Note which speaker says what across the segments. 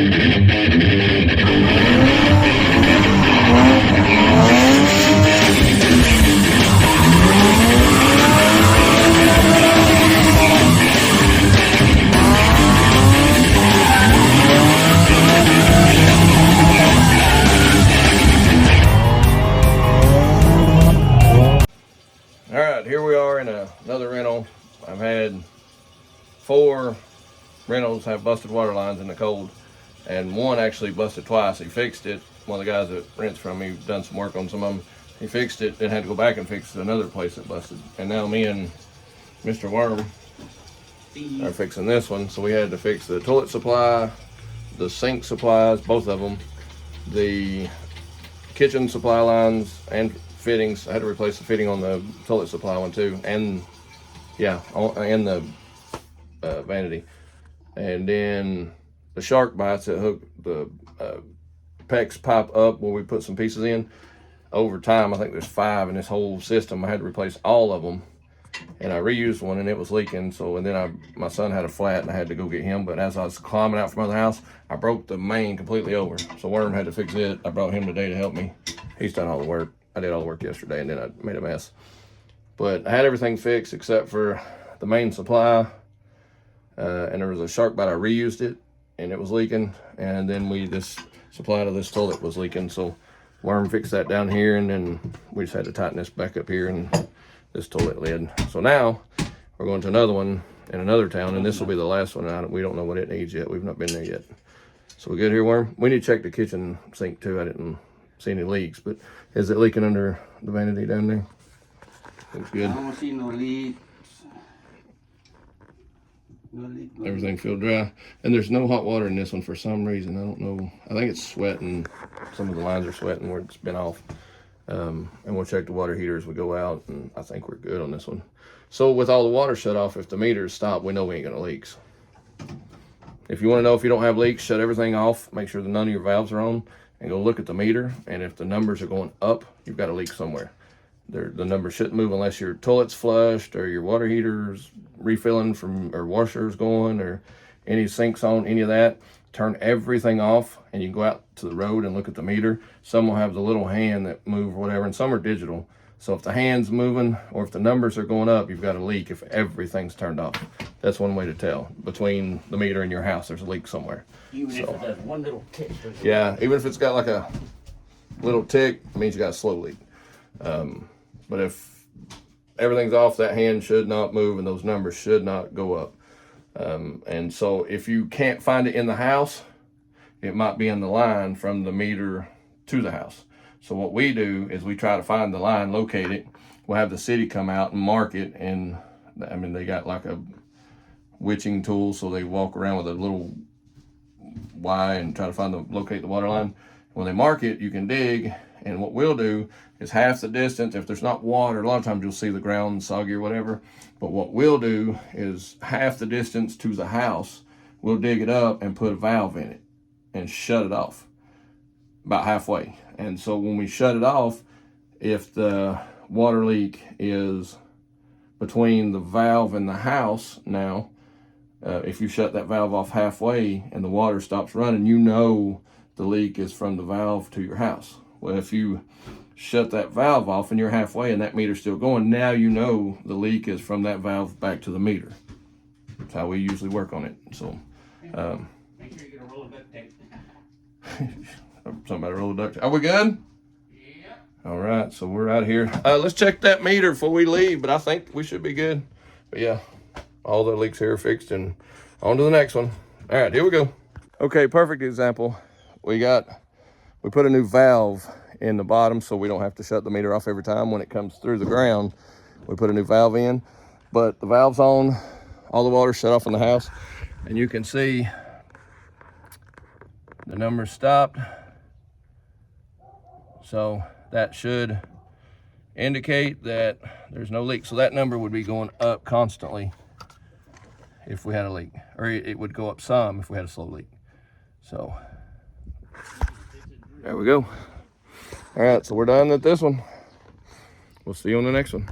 Speaker 1: Here we are in another rental. I've had 4 rentals have busted water lines in the cold, and one actually busted twice. He fixed it. One of the guys that rents from me done some work on some of them. He fixed it, then had to go back and fix another place that busted. And now me and Mr. Worm are fixing this one. So we had to fix the toilet supply, the sink supplies, both of them, the kitchen supply lines and fittings. I had to replace the fitting on the toilet supply one too, and and the vanity. And then the shark bites that hook the PEX pipe up where we put some pieces in. Over time, I think there's 5 in this whole system. I had to replace all of them, and I reused one and it was leaking. So, and then my son had a flat and I had to go get him. But as I was climbing out from the house, I broke the main completely over. So Worm had to fix it. I brought him today to help me. He's done all the work. I did all the work yesterday and then I made a mess. But I had everything fixed except for the main supply. And there was a shark bite. I reused it and it was leaking. And then this supply to this toilet was leaking. So Worm fixed that down here, and then we just had to tighten this back up here and this toilet lid. So now we're going to another one in another town, and this will be the last one. We don't know what it needs yet. We've not been there yet. So we good here, Worm? We need to check the kitchen sink too. I didn't see any leaks, but is it leaking under the vanity down there? Looks good.
Speaker 2: I don't see no leaks. No leak.
Speaker 1: Everything feels dry, and there's no hot water in this one for some reason. I don't know. I think it's sweating. Some of the lines are sweating where it's been off. And we'll check the water heater as we go out, and I think we're good on this one. So with all the water shut off, if the meters stop, we know we ain't gonna leaks. If you want to know if you don't have leaks, shut everything off. Make sure that none of your valves are on, and go look at the meter. And if the numbers are going up, you've got a leak somewhere. The numbers shouldn't move unless your toilet's flushed or your water heater's refilling from, or washer's going, or any sinks on, any of that. Turn everything off, and you can go out to the road and look at the meter. Some will have the little hand that move or whatever, and some are digital. So if the hand's moving or if the numbers are going up, you've got a leak if everything's turned off. That's one way to tell. Between the meter and your house, there's a leak somewhere.
Speaker 2: Even if it has one little tick.
Speaker 1: Yeah, even if it's got like a little tick, it means you got a slow leak. But if everything's off, that hand should not move and those numbers should not go up. And so if you can't find it in the house, it might be in the line from the meter to the house. So what we do is we try to find the line, locate it. We'll have the city come out and mark it. And I mean, they got like a witching tool. So they walk around with a little Y and try to locate the water line. When they mark it, you can dig. And what we'll do is half the distance. If there's not water, a lot of times you'll see the ground soggy or whatever. But what we'll do is half the distance to the house, we'll dig it up and put a valve in it and shut it off about halfway. And so when we shut it off, if the water leak is between the valve and the house now, if you shut that valve off halfway and the water stops running, you know the leak is from the valve to your house. Well, if you shut that valve off and you're halfway and that meter's still going, now you know the leak is from that valve back to the meter. That's how we usually work on it. So,
Speaker 2: make sure you get a roll of duct tape.
Speaker 1: Something about a roll of duct tape. Are we good?
Speaker 2: Yeah.
Speaker 1: All right, so we're out here. Let's check that meter before we leave, but I think we should be good. But yeah, all the leaks here are fixed, and on to the next one. All right, here we go. Okay, perfect example. We put a new valve in the bottom so we don't have to shut the meter off every time when it comes through the ground. We put a new valve in, but the valve's on, all the water shut off in the house, and you can see the numbers stopped. So that should indicate that there's no leak. So that number would be going up constantly if we had a leak, or it would go up some if we had a slow leak. So there we go. All right, so we're done with this one. We'll see you on the next one.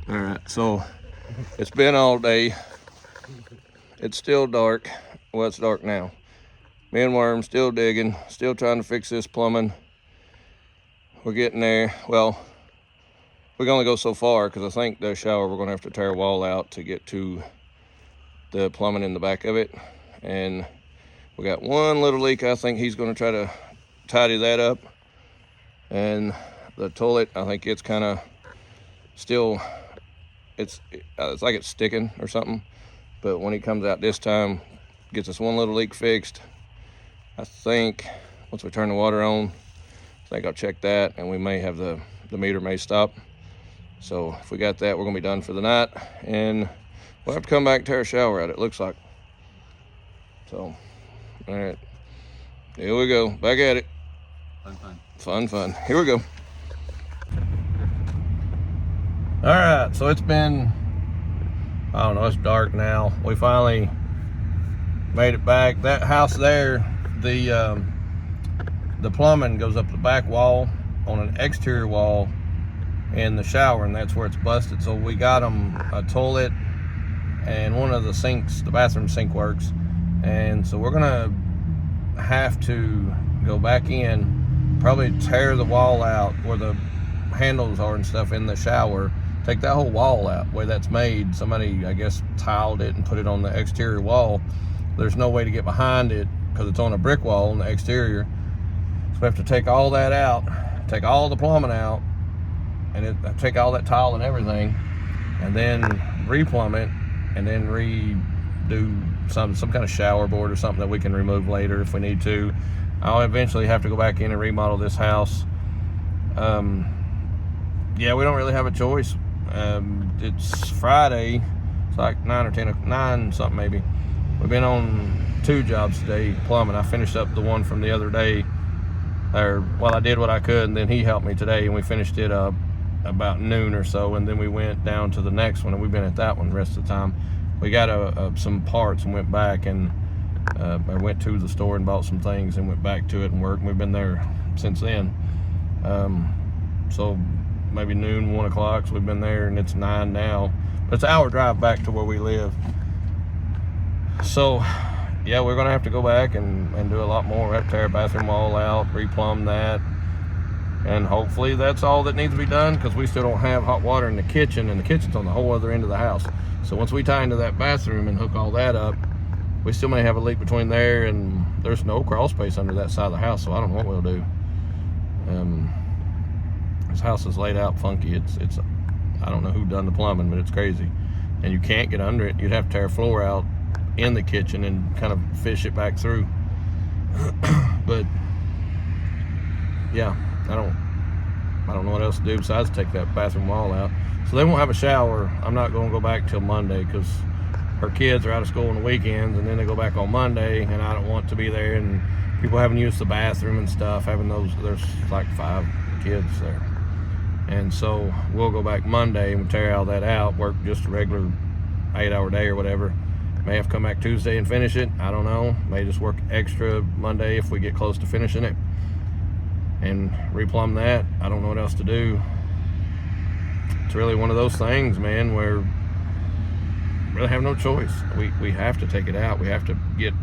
Speaker 1: All right, so It's been all day. It's still dark. Well, it's dark now. Me and Worm still digging, still trying to fix this plumbing. We're getting there. Well, we can only go so far because I think the shower, we're gonna have to tear a wall out to get to the plumbing in the back of it. And we got one little leak. I think he's gonna try to tidy that up. And the toilet, I think it's kind of still, it's like it's sticking or something. But when he comes out this time, gets us one little leak fixed. I think once we turn the water on, I think I'll check that, and we may have the meter may stop. So if we got that, we're gonna be done for the night, and we'll have to come back and tear a shower out, it looks like. So, all right, here we go, back at it. Fun. Here we go. All right, so it's been, I don't know, it's dark now. We finally made it back. That house there, the plumbing goes up the back wall on an exterior wall in the shower, and that's where it's busted. So we got them a toilet and one of the sinks, the bathroom sink works, and so we're gonna have to go back in, probably tear the wall out where the handles are and stuff in the shower, take that whole wall out where that's made. Somebody, I guess, tiled it and put it on the exterior wall. There's no way to get behind it because it's on a brick wall on the exterior. So we have to take all that out, take all the plumbing out, and take all that tile and everything, and then replumb it, and then redo some kind of shower board or something that we can remove later if we need to. I'll eventually have to go back in and remodel this house. Yeah, we don't really have a choice. It's Friday. It's like 9 something maybe. We've been on 2 jobs today plumbing. I finished up the one from the other day. I did what I could, and then he helped me today, and we finished it up about noon or so, and then we went down to the next one, and we've been at that one the rest of the time. We got some parts and went back, and I went to the store and bought some things and went back to it and worked, and we've been there since then. So maybe noon, 1 o'clock, so we've been there, and it's 9 now. But it's an hour drive back to where we live. So yeah, we're gonna have to go back and do a lot more. We have to tear a bathroom wall out, replumb that, and hopefully that's all that needs to be done, because we still don't have hot water in the kitchen, and the kitchen's on the whole other end of the house. So once we tie into that bathroom and hook all that up, we still may have a leak between there, and there's no crawl space under that side of the house, so I don't know what we'll do. This house is laid out funky. It's I don't know who done the plumbing, but it's crazy, and you can't get under it. You'd have to tear a floor out in the kitchen and kind of fish it back through. But yeah, I don't know what else to do besides take that bathroom wall out. So they won't have a shower. I'm not going to go back till Monday, because her kids are out of school on the weekends, and then they go back on Monday, and I don't want to be there and people having used the bathroom and stuff, having those, there's like 5 kids there. And so we'll go back Monday and tear all that out, work just a regular 8-hour day or whatever. May have to come back Tuesday and finish it, I don't know. May just work extra Monday if we get close to finishing it, and replumb that. I don't know what else to do. It's really one of those things, man, where we really have no choice. We have to take it out. We have to get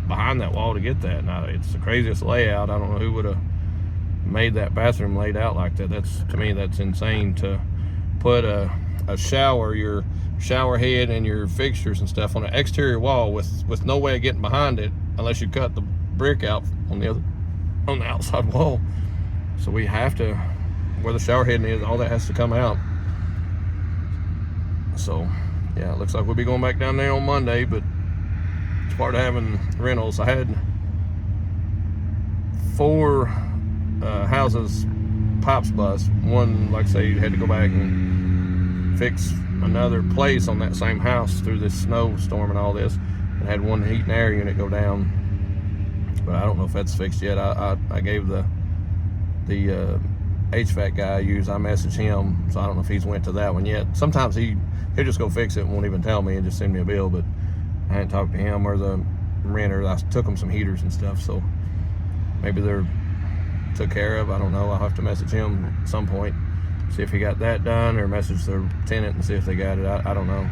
Speaker 1: behind that wall to get that. Now, it's the craziest layout. I don't know who would have made that bathroom laid out like that. That's, to me, that's insane, to put a shower, your shower head and your fixtures and stuff on an exterior wall with no way of getting behind it unless you cut the brick out on the outside wall. So we have to, where the shower head is, all that has to come out. So yeah, it looks like we'll be going back down there on Monday, but it's part of having rentals. I had 4 houses pipes bust. One, like I say, you had to go back and fix another place on that same house through this snowstorm and all this, and had one heat and air unit go down. But I don't know if that's fixed yet. I gave the HVAC guy I use, I messaged him, so I don't know if he's went to that one yet. Sometimes he'll just go fix it and won't even tell me and just send me a bill, but I hadn't talked to him or the renter. I took them some heaters and stuff, so maybe they're took care of. I don't know. I'll have to message him at some point. see if he got that done, or message the tenant and see if they got it. I don't know.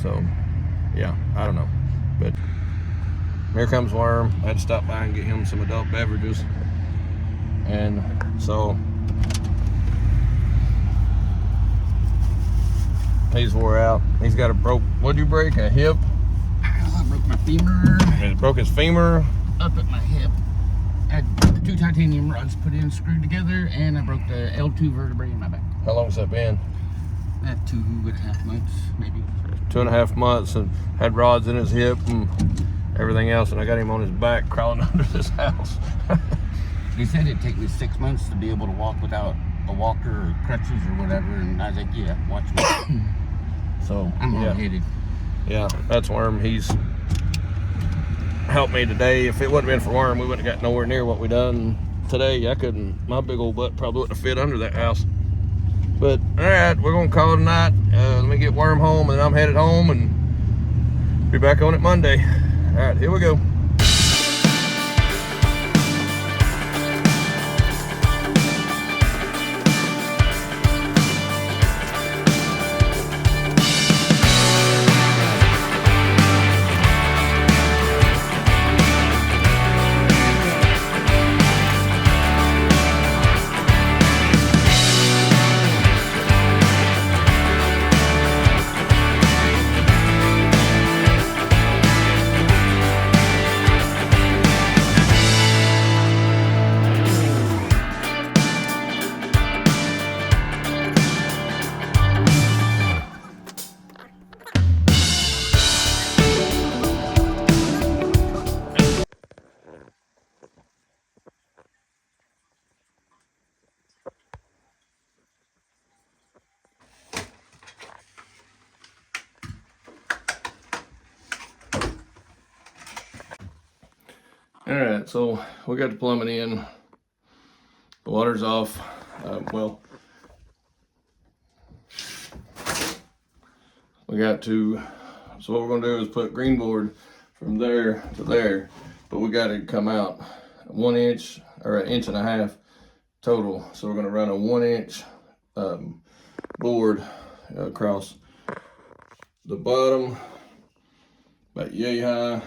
Speaker 1: So, yeah, I don't know. But here comes Worm. I had to stop by and get him some adult beverages. And so he's wore out. He's got a broke, what'd you break? A hip?
Speaker 2: I broke my femur.
Speaker 1: He broke his femur.
Speaker 2: Up at my hip. I had 2 titanium rods put in, screwed together, and I broke the L2 vertebrae in my back.
Speaker 1: How long's that been?
Speaker 2: 2.5 months, maybe.
Speaker 1: 2.5 months, and had rods in his hip and everything else, and I got him on his back crawling under this house.
Speaker 2: They said it'd take me 6 months to be able to walk without a walker or crutches or whatever, and I was like, yeah, watch me.
Speaker 1: So
Speaker 2: I'm
Speaker 1: yeah.
Speaker 2: hard-headed.
Speaker 1: Yeah, that's Worm. He's helped me today. If it wouldn't have been for Worm, we wouldn't have got nowhere near what we done today. I couldn't, my big old butt probably wouldn't have fit under that house. But all right, we're gonna call it a night. Let me get Worm home, and then I'm headed home and be back on it Monday. All right, here we go. All right, so we got the plumbing in. The water's off. Well, we got to, so what we're gonna do is put green board from there to there, but we got to come out 1 inch or 1.5 inches total. So we're gonna run a 1 inch board across the bottom, about yay high,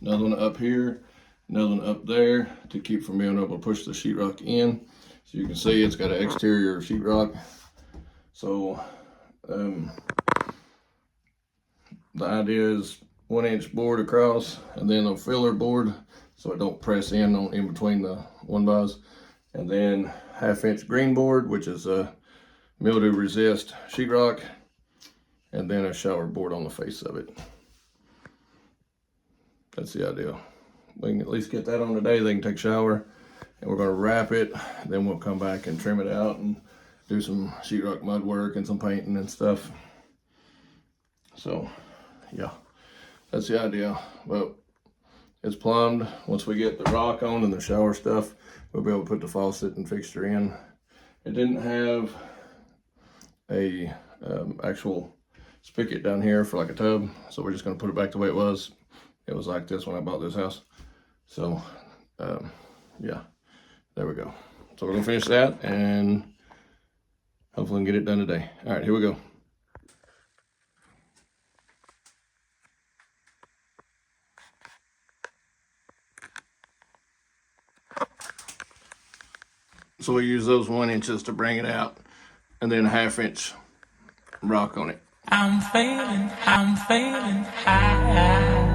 Speaker 1: another one up here, another one up there to keep from being able to push the sheetrock in. So you can see it's got an exterior sheetrock. So the idea is 1 inch board across, and then a filler board so it don't press in between the one bars, and then 1/2 inch green board, which is a mildew resist sheetrock, and then a shower board on the face of it. That's the idea. We can at least get that on today. They can take a shower, and we're going to wrap it. Then we'll come back and trim it out and do some sheetrock mud work and some painting and stuff. So yeah, that's the idea. But it's plumbed. Once we get the rock on and the shower stuff, we'll be able to put the faucet and fixture in. It didn't have a actual spigot down here for like a tub, so we're just going to put it back the way it was. It was like this when I bought this house. So yeah, there we go. So we're gonna finish that and hopefully we can get it done today. All right, here we go. So we use those 1 inches to bring it out, and then a 1/2 inch rock on it.
Speaker 3: I'm feeling high.